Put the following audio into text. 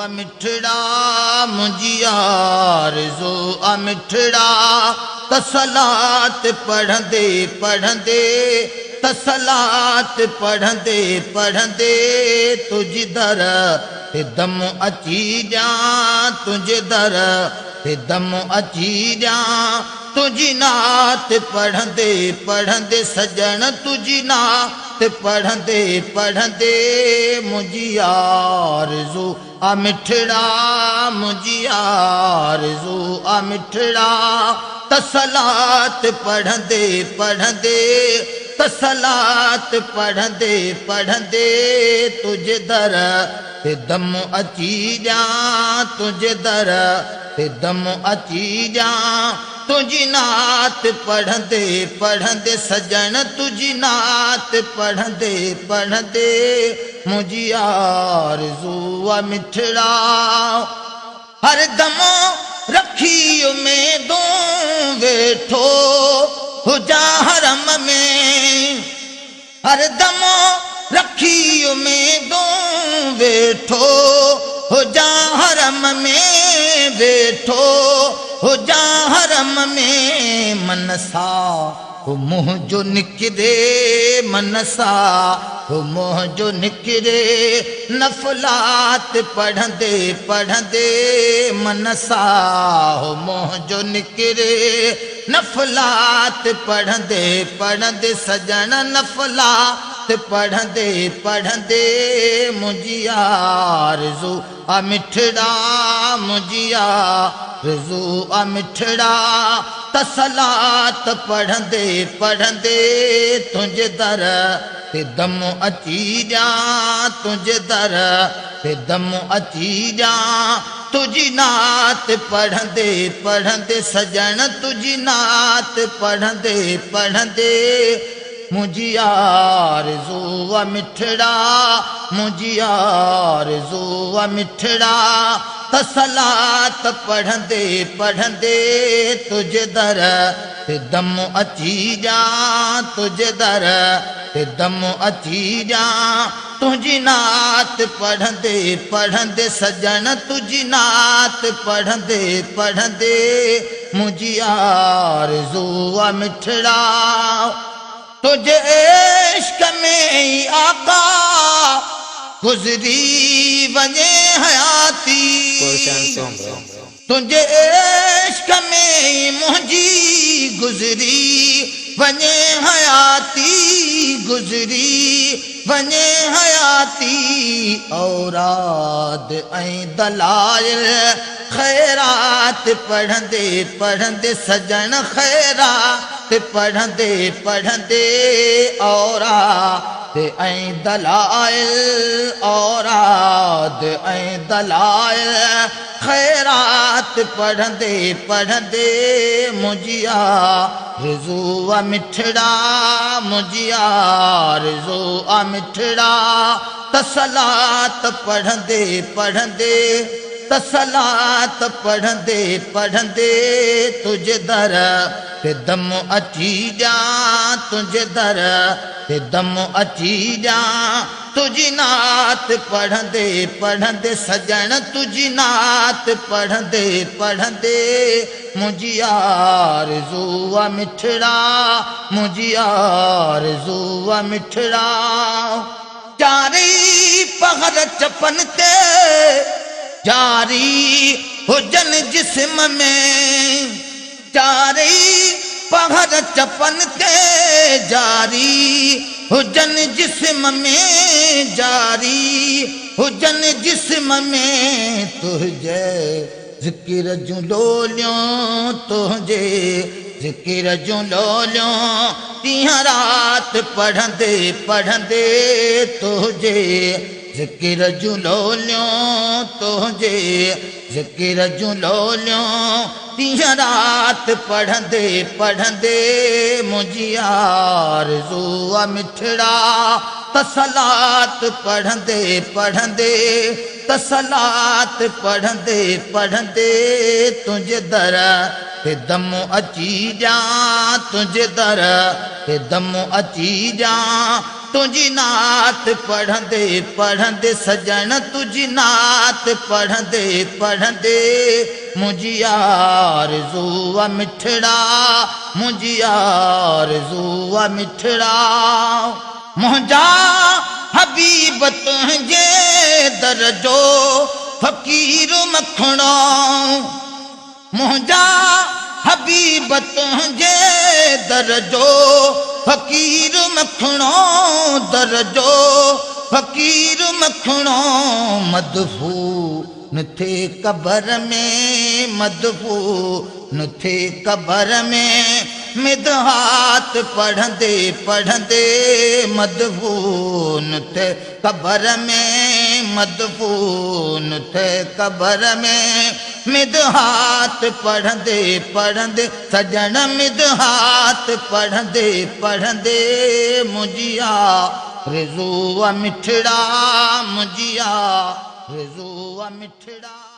मिठड़ा मुझी आरज़ू आ मिठड़ा तसलात पढ़ंदे पढ़ंदे तसलात पढ़ंदे पढ़ंदे तुझ दर ते दम अची जा तुझ दर ते दम अची जा तुझी नात पढ़ंदे पढ़ंदे सजन तुझी नात पढ़ंदे पढ़ंदे मुझी आरज़ू आ मिठड़ा मुझी आरज़ू आ मिठड़ा तसलात पढ़ंदे पढ़ंदे तसलात पढ़ंदे पढ़ंदे तुझ दर ते दम अची जा तुझ दर ते दम अची जा तुझी नात पढ़ंदे पढ़ंदे सजन तुझी नात पढ़ंदे पढ़ंदे मुझी आरज़ू आ मिठड़ा हर दम रखी उम्मीदों वेठो हुजा हरम में हर दम रखी उम्मीदों वेठो हुजा हरम में वेठो हुजा हरम में मनसा हो मुँह जो निकरे मनसा हो मुँह जो निकरे नफलात पढ़ंदे पढ़ंदे मनसा हो मुँह जो निकरे नफलात पढ़ंदे पढ़ंदे सजन नफलात पढ़ंदे पढ़ंदे मुझी आरज़ू आ मिठड़ा मुझी आरज़ू आ मिठड़ा तसलात पढ़ंदे पढ़ंदे तुझ दर ते दम अची जा तुझ दर ते दम अची जा तुझी नात पढ़ंदे पढ़ंदे सजन तुझी नात पढ़ंदे पढ़ंदे मुझी आरज़ू आ मिठड़ा मुझी आरज़ू आ मिठड़ा तसलात पढ़ंदे पढ़ंदे तुझ दर ते दम अची जा तुझ दर ते दम अची जा तुझी नात पढ़ंदे पढ़ंदे सजन तुझी नात पढ़ंदे पढ़ंदे मुझी आरज़ू आ मिठड़ा तुझे इश्क में ही आका गुजरी वने हयाती तुझे इश्क में ही मुझी गुजरी वने हयाती गुजरी वने हयाती औराद ऐं दलाइल खैरात पढ़ंदे पढ़ंदे सजन खैरात पढ़ंदे पढ़ंदे औराद ऐं दलाइल औराद ऐं दलाइल खैरात पढ़ंदे पढ़ंदे मुझी आरज़ू आ मिठड़ा मुझी आरज़ू आ मिठड़ा तसलात पढ़ंदे पढ़ंदे तसलात पढ़ंदे पढ़ंदे तुझ दर ते दम अची जा तुझ दर ते दम अची जा तुझी नात पढ़ंदे पढ़ंदे सजन तुझी नात पढ़ंदे पढ़ंदे मुझी आरज़ू आ मिठड़ा मुझी आरज़ू आ मिठड़ा चारी पहर चपन ते जारी हुजन जिस्म में चारी पहर चपन ते जारी हुजन जिस्म में जारी हुजन जिस्म में तुझे ज़िक्र जूं लोलियों तुझे ज़िक्र जूं लोलियों तीहां रात पढ़ंदे पढ़ंदे तुझे ज़िक्र जूं लोलियों तुझे ज़िक्र जूं लोलियों तीहां रात पढ़ंदे पढ़ंदे मुझी आरज़ू आ मिठड़ा तसलात पढ़ंदे पढ़ंदे तसलात पढ़ंदे पढ़ंदे तुझ दर ते दम अची जा तुझ दर ते दम अची जा तुझी नात पढ़ंदे पढ़ंदे सजन तुझी नात पढ़ंदे पढ़ंदे मुझी आरज़ू मिठड़ा मुझी आरज़ू मिठड़ा मुंहिंजा हबीब तुंहिंजे दर जो फ़कीर मखणो मुंहिंजा हबीब तुंहिंजे दर जो फ़कीर मखणो दर जो फ़कीर मखणो मदफून थे कबर में मदफून थे कबर में मिदहात पढ़ंदे पढ़ंदे मदफून थे कबर में मदफून थे कबर में मिदहात पढ़ंदे पढ़ंदे सजन मिदहात पढ़ंदे पढ़ंदे मुझी आरज़ू मिठड़ा मुझी आरज़ू मिठड़ा।